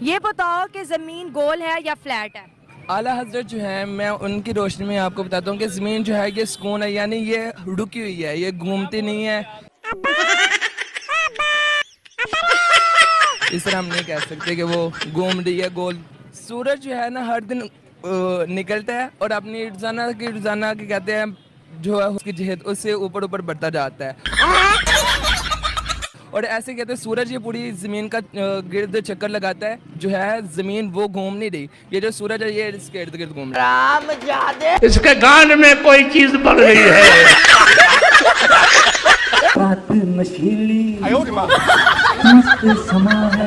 ये बताओ कि जमीन गोल है या फ्लैट है? आला हजरत जो है, मैं उनकी रोशनी में आपको बताता हूँ कि ज़मीन जो है ये सुकून है, यानी ये रुकी हुई है, ये घूमती नहीं है। इस तरह हम नहीं कह सकते कि वो घूम रही है गोल। सूरज जो है ना हर दिन निकलता है और अपनी रोजाना की कहते हैं जो है उसकी जहद उससे ऊपर ऊपर बढ़ता जाता है। और ऐसे कहते हैं सूरज ये पूरी जमीन का गिर्द चक्कर लगाता है, जो है जमीन वो घूम नहीं रही, ये जो सूरज है ये इसके इर्द गिर्द घूम रहा है। इसके गान में कोई चीज बढ़ रही है। रात नशीली मस्त समा है,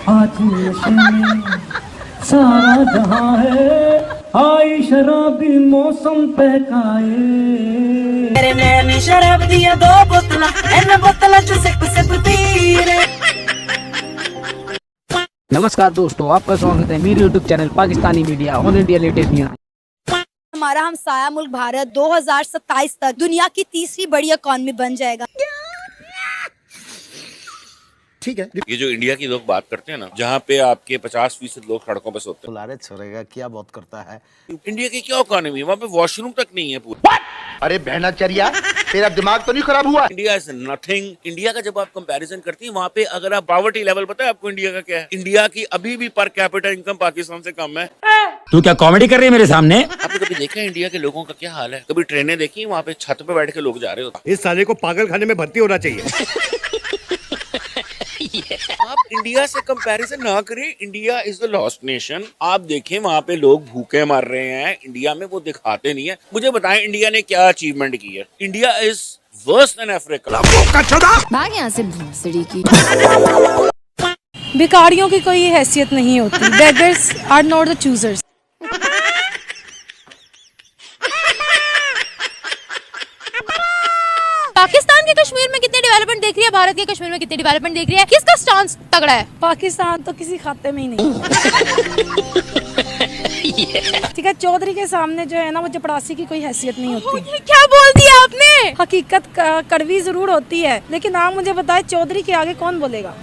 आज नशे में सारा जहां है, आई शराबी मौसम बहकाए। मेरे नैनी शराब दिया 2 बोतला, इन बोतला च सिप पी रे। नमस्कार दोस्तों, आपका स्वागत है मेरे YouTube channel Pakistani media all India latest news. हमारा हमसाया मुल्क भारत 2027 तक दुनिया की तीसरी बड़ी इकॉनमी बन जाएगा। ठीक है। ये जो इंडिया की लोग बात करते हैं ना, जहाँ पे आपके 50% लोग सड़कों पे सोते हैं। बुलारे छोड़ेगा क्या बात करता है। इंडिया की क्या इकोनॉमी है, वहाँ पे वॉशरूम तक नहीं है पूरा। अरे बहनाचर्या, तेरा दिमाग तो नहीं खराब हुआ? India is nothing. इंडिया का जब आप कंपैरिजन करती हैं वहाँ पे, अगर आप पॉवर्टी लेवल पता है आपको इंडिया का क्या है? इंडिया की अभी भी पर कैपिटा इनकम पाकिस्तान से कम है। तू क्या कॉमेडी कर रही है मेरे सामने? आपने कभी देखा है इंडिया के लोगों का क्या हाल है? कभी ट्रेनें देखी वहाँ पे छत पे बैठ के लोग जा रहे होते? इस साले को पागल खाने में भर्ती होना चाहिए। आप इंडिया से कंपैरिजन ना करें। India is the lost nation. आप देखें वहाँ पे लोग भूखे मर रहे हैं, इंडिया में वो दिखाते नहीं है। मुझे बताएं इंडिया ने क्या अचीवमेंट की है? India is worse than Africa. भाग यहाँ से भोसड़ी की। भिखारियों की कोई हैसियत नहीं होती। Beggars are not the choosers. Pakistan के कश्मीर में कितनी डेवलपमेंट देख रही है, भारत के कश्मीर में कितनी डेवलपमेंट देख रही है? किसका स्टांस तगड़ा है? पाकिस्तान तो किसी खाते में ही नहीं। ठीक है, चौधरी के सामने जो है ना वो चपड़ासी की कोई हैसियत नहीं होती। क्या बोल दिया आपने? हकीकत कड़वी जरूर होती है, लेकिन आप मुझे बताएं चौधरी के आगे कौन बोलेगा?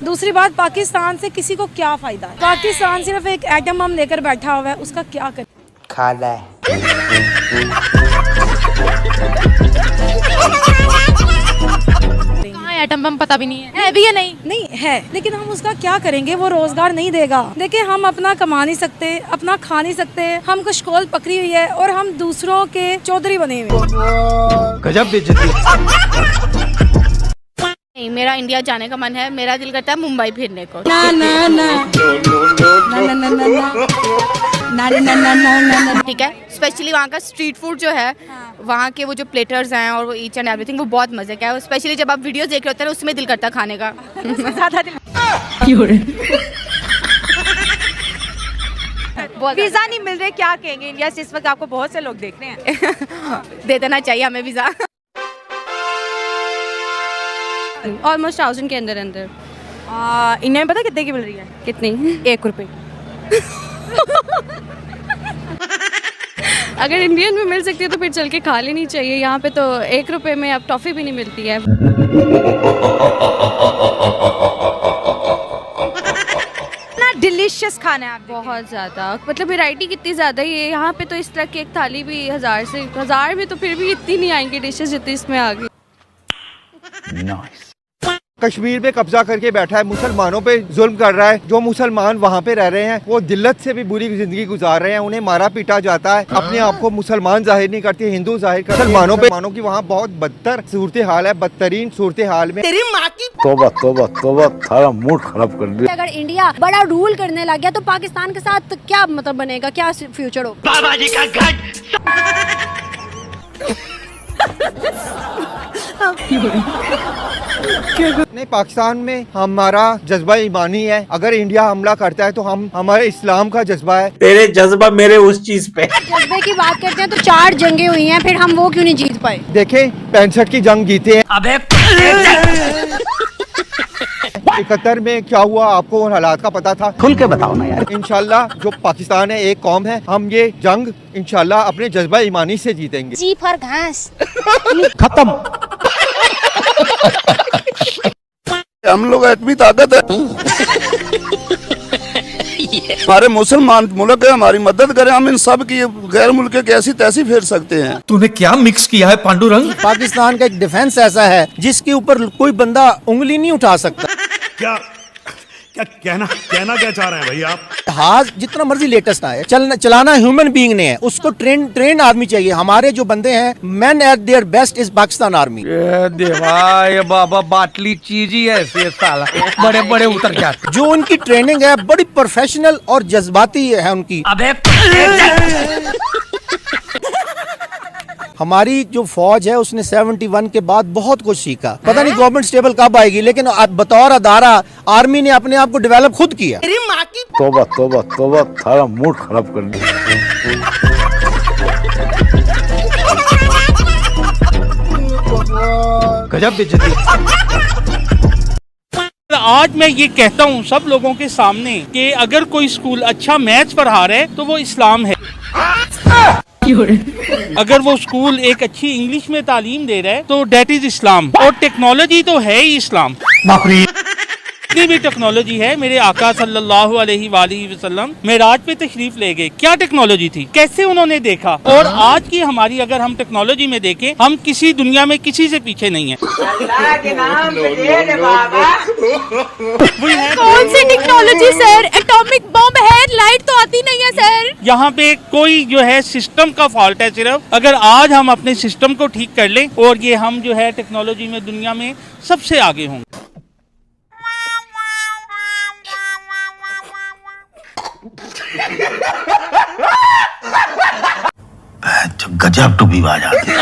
दूसरी बात, पाकिस्तान से किसी को क्या फायदा है? पाकिस्तान सिर्फ एक एटम बम लेकर बैठा हुआ है, उसका क्या करे? खाला है। एटम बम पता भी नहीं है भी या नहीं है, लेकिन हम उसका क्या करेंगे? वो रोजगार नहीं देगा। देखिए, हम अपना कमा नहीं सकते, अपना खा नहीं सकते, हम कुछ शकोल पकड़ी हुई है और हम दूसरों के चौधरी बने हुए। गजब बेइज्जती। नहीं, मेरा इंडिया जाने का मन है। मेरा दिल करता है मुंबई फिरने को। ना ना ना ना ना ना ना। ठीक है, स्पेशली वहाँ का स्ट्रीट फूड जो है, वहाँ के वो जो प्लेटर्स हैं और वो ईच एंड एवरीथिंग, वो बहुत मजे का है। स्पेशली जब आप वीडियोस देख रहे होते हैं उसमें दिल करता है खाने का। वीजा नहीं मिल रहे, क्या कहेंगे? इंडिया से इस वक्त आपको बहुत से लोग देख रहे हैं। दे देना चाहिए हमें वीजा। ऑलमोस्ट 1000 के अंदर इंडिया में पता कितने की मिल रही है? कितनी? 1 रुपए। अगर इंडियन में मिल सकती है तो फिर चल के खा लेनी चाहिए। यहाँ पे तो 1 रुपए में अब टॉफी भी नहीं मिलती है। ना डिलीशियस खाना है, बहुत ज्यादा, मतलब वैरायटी कितनी ज्यादा है। यहाँ पे तो इस तरह की एक थाली भी 1000 में तो फिर भी इतनी नहीं आएंगी डिशेस जितनी इसमें आ गई। नाइस। कश्मीर पे कब्जा करके बैठा है, मुसलमानों पे जुल्म कर रहा है। जो मुसलमान वहाँ पे रह रहे हैं वो दिल्लत से भी बुरी जिंदगी गुजार रहे हैं, उन्हें मारा पीटा जाता है। अपने आप को मुसलमान जाहिर नहीं करते, हिंदू जाहिर करते। मुसलमानों पे मानो की वहाँ बहुत बदतर सूरत हाल है, बदतरीन सूरत हाल में। तेरी माँ की तौबा तौबा तौबा, थारा मूड खराब कर दिया। अगर इंडिया बड़ा रूल करने लग गया तो पाकिस्तान के साथ क्या मतलब बनेगा? क्या फ्यूचर हो? बाबा जी का घर। नहीं, पाकिस्तान में हमारा जज्बा ईमानी है। अगर इंडिया हमला करता है तो हम हमारे इस्लाम का जज्बा है। तेरे जज्बा मेरे उस चीज पे। जज्बे की बात करते हैं तो 4 जंगे हुई हैं, फिर हम वो क्यों नहीं जीत पाए? देखें 65 की जंग जीते हैं। अबे 71 में क्या हुआ आपको उन हालात का पता था? खुल के बताओ ना यार। इंशाल्लाह जो पाकिस्तान है एक कौम है, हम ये जंग इंशाल्लाह अपने जज्बा ईमानी से जीतेंगे। जी फॉर घास खत्म। हम लोग इतनी ताकत है हमारे मुसलमान मुल्क है, हमारी मदद करें, हम इन सब की गैर मुल्क कैसी तैसी फेर सकते हैं। तूने क्या मिक्स किया है पांडुरंग? पाकिस्तान का एक डिफेंस ऐसा है जिसके ऊपर कोई बंदा उंगली नहीं उठा सकता। क्या क्या कहना क्या चाह रहे हैं भाई आप? जहाज जितना मर्जी लेटेस्ट आए, चलाना ह्यूमन बीइंग ने है, उसको ट्रेन आर्मी चाहिए। हमारे जो बंदे हैं man eight their best is Pakistan army. देवा ये बाबा बाटली चीज ही ऐसी है साला, बड़े बड़े उतर जाते। जो उनकी ट्रेनिंग है बड़ी प्रोफेशनल और जज्बाती है उनकी। हमारी जो फौज है उसने 71 के बाद बहुत कुछ सीखा। पता नहीं गवर्नमेंट स्टेबल कब आएगी, लेकिन बतौर अदारा आर्मी ने अपने आप को डेवलप खुद किया। तोबा तोबा तोबा, सारा मूड खराब कर दिया। गजब बेइज्जती। आज मैं ये कहता हूँ सब लोगों के सामने कि अगर कोई स्कूल अच्छा मैथ्स पढ़ा रहा है तो वो इस्लाम है। अगर वो स्कूल एक अच्छी इंग्लिश में तालीम दे रहा है तो डेट इज इस्लाम। और टेक्नोलॉजी तो है ही इस्लाम। जितनी भी टेक्नोलॉजी है, मेरे आका सल्लल्लाहु अलैहि वसल्लम मेराज पे तशरीफ ले गए, क्या टेक्नोलॉजी थी, कैसे उन्होंने देखा। और आज की हमारी अगर हम टेक्नोलॉजी में देखें, हम किसी दुनिया में किसी से पीछे नहीं है। कौन सी टेक्नोलॉजी सर? एटॉमिक बम है, लाइट तो आती नहीं है सर। यहाँ पे कोई जो है सिस्टम का फॉल्ट है सिर्फ। अगर आज हम अपने सिस्टम को ठीक कर लें और ये हम जो है टेक्नोलॉजी में दुनिया में सबसे आगे होंगे। गजब टू भी बाज आती है।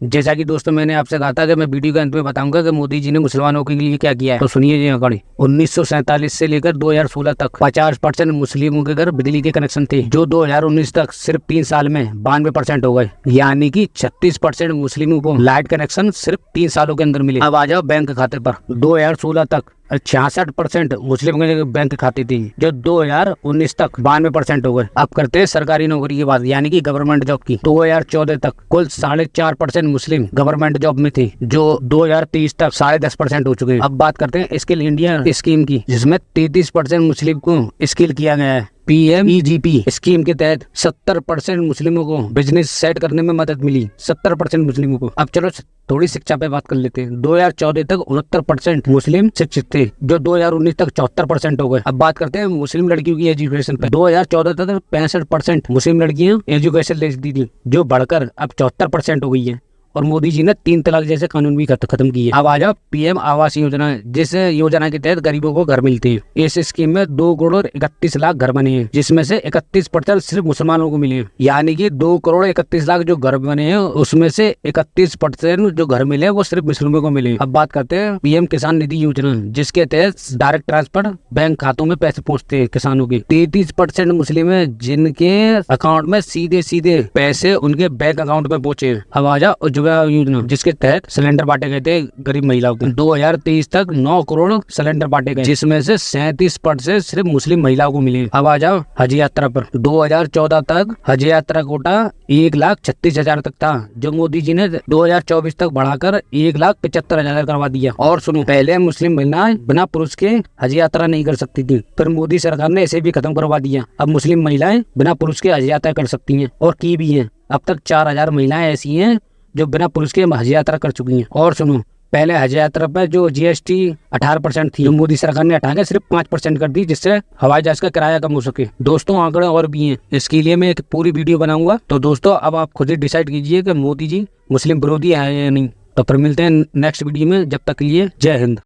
जैसा कि दोस्तों मैंने आपसे कहा था कि मैं वीडियो के अंत में बताऊंगा कि मोदी जी ने मुसलमानों के लिए क्या किया है, तो सुनिए जी। अकॉर्डिंग 1947 से लेकर 2016 तक 50% मुस्लिमों के घर बिजली के कनेक्शन थे, जो 2019 तक सिर्फ 3 साल में 92% हो गए। यानी कि 36% मुस्लिमों को लाइट कनेक्शन सिर्फ 3 सालों के अंदर मिले। अब आ जाओ बैंक खाते पर। 2016 तक 66% मुस्लिम के बैंक खाते थी, जो 2019 तक 92% हो गए। अब करते हैं सरकारी नौकरी की बात, यानी कि गवर्नमेंट जॉब की। 2014 तक कुल 4.5% मुस्लिम गवर्नमेंट जॉब में थे, जो 2030 तक 10.5% हो चुके हैं। अब बात करते हैं स्किल इंडिया स्कीम की, जिसमें 33% मुस्लिम को स्किल किया गया है। PMEGP स्कीम के तहत 70% मुस्लिमों को बिजनेस सेट करने में मदद मिली, 70% मुस्लिमों को। अब चलो थोड़ी शिक्षा पे बात कर लेते हैं। 2014 तक 69% मुस्लिम शिक्षित थे, जो 2019 तक 74% हो गए। अब बात करते हैं मुस्लिम लड़कियों की एजुकेशन पे। 2014 तक 65% मुस्लिम लड़कियां एजुकेशन लेती थी, जो बढ़कर अब 74% हो गई है। और मोदी जी ने 3 तलाक जैसे कानून भी खत्म किए। अब आ जाओ PM आवास योजना, जिस योजना के तहत गरीबों को घर मिलते हैं। इस स्कीम में 2 करोड़ 31 लाख घर बने हैं, जिसमें से 31% सिर्फ मुसलमानों को मिले। यानी कि 2 करोड़ 31 लाख जो घर बने हैं, उसमें से 31% जो घर मिले वो सिर्फ मुस्लिमों को मिले। अब बात करते हैं PM किसान निधि योजना, जिसके तहत डायरेक्ट ट्रांसफर बैंक खातों में पैसे पहुँचते हैं किसानों के। 33% मुस्लिम है जिनके अकाउंट में सीधे पैसे उनके बैंक अकाउंट में पहुंचे। अब आ जाओ योजना, जिसके तहत सिलेंडर बांटे गए थे गरीब महिलाओं को। 2023 तक 9 करोड़ सिलेंडर बांटे गए, जिसमें से 37% सिर्फ मुस्लिम महिलाओं को मिले। अब आ जाओ हज यात्रा पर। 2014 तक हज यात्रा कोटा 1,36,000 तक था, जो मोदी जी ने 2024 तक बढ़ाकर 1,75,000 करवा दिया। और सुनो, पहले मुस्लिम महिलाएं बिना पुरुष के हज यात्रा नहीं कर सकती थी, फिर मोदी सरकार ने इसे भी खत्म करवा दिया। अब मुस्लिम महिलाएं बिना पुरुष के हज यात्रा कर सकती हैं, और की भी है। अब तक 4,000 महिलाएं ऐसी हैं जो बिना पुरुष के हज यात्रा कर चुकी हैं। और सुनो, पहले हज यात्रा पर जो GST 18% थी, जो मोदी सरकार ने हटा के सिर्फ 5% कर दी, जिससे हवाई जहाज का किराया कम हो सके। दोस्तों आंकड़े और भी हैं, इसके लिए मैं एक पूरी वीडियो बनाऊंगा। तो दोस्तों अब आप खुद ही डिसाइड कीजिए कि मोदी जी मुस्लिम विरोधी है या नहीं। तो फिर मिलते हैं नेक्स्ट वीडियो में, जब तक के लिए जय हिंद।